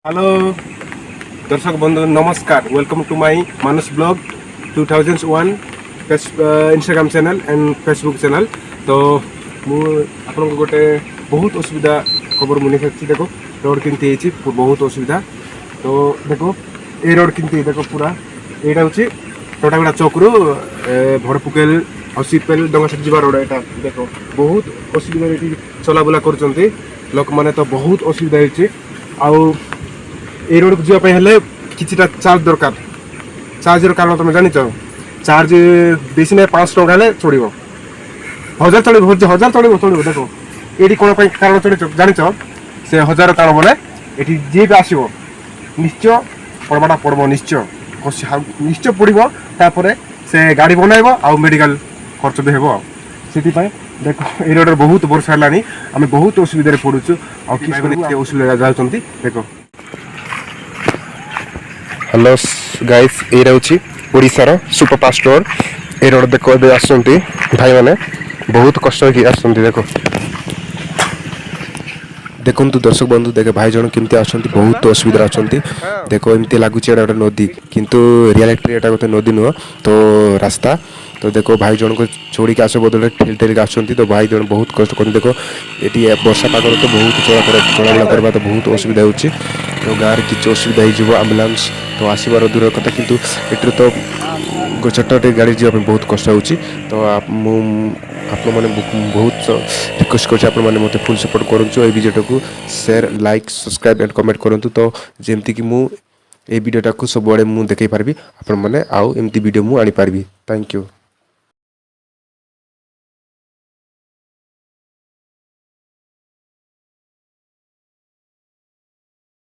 Hello दर्शक बंधु नमस्कार welcome to my Manas blog 2001 Instagram channel and Facebook channel. तो मुझे गोटे बहुत असुविधा खबर मुझे देखो रोड केमती बहुत असुविधा। तो देखो ये रोड केमती देखो पूरा यहाँ हूँ टोटागुड़ा चौक रु भड़पुकेल और सीपेल डंगासाट जा रोड यहाँ देखो बहुत असुविधा ये चलाबुला कर लोक मैंने तो बहुत असुविधा हो ए रोड को जावाई कि चार्ज दरकार चार्जर कारण तुम जान चार्ज बेसी ना 500 टका चढ़ 1000 चढ़ 1000 चढ़ चढ़ देखो ये कौन कारण चढ़ जान से 1000 कारण बोले ये जी भी आसो निश्चय पड़वाटा पड़ब निश्चय निश्चय पड़ो तापर से गाड़ी बनइब आउ मेडिकल खर्च भी हे से देखो ये रोड बहुत वर्ष है आम बहुत असुविधा पड़ुचु असुविधा जाऊँगी देखो। हेलो गाइस ये रोचे ओडिशार सुपरफास्ट स्टोर ए रोड देखो ए आसुँच भाई मैंने बहुत कष्ट आसुँच देखो देखु दर्शक बंधु देखे भाई जन केमती आसुँच बहुत असुविधा अच्छा देखो एमती लगुच गोटे नदी किंतु रियलिटी एटा गोटे नदी नुह तो रास्ता। तो देखो भाई जन को छोड़ी के आस बदल ठेल ठेल आसुँच तो भाई जन बहुत कष्ट कर देखो ये वर्षा पाग तो बहुत चलाबुला करवा तो बहुत असुविधा होची। तो गाँव किसी असुविधा हो आम्बुलांस तो आसबार दूर कथा किंतु ये तो छोटे गाड़ी जावाई बहुत कष्ट हो। तो आप बहुत रिक्वेस्ट कर मत फुल सपोर्ट करूँ भिडियो को share like subscribe and comment करूँ। तो जमती कि मु ए भिडियोटा को सब मुझे देखई पार्बी आपण मैंने आउ एमती वीडियो मुझे आनी पार्बी। Thank you.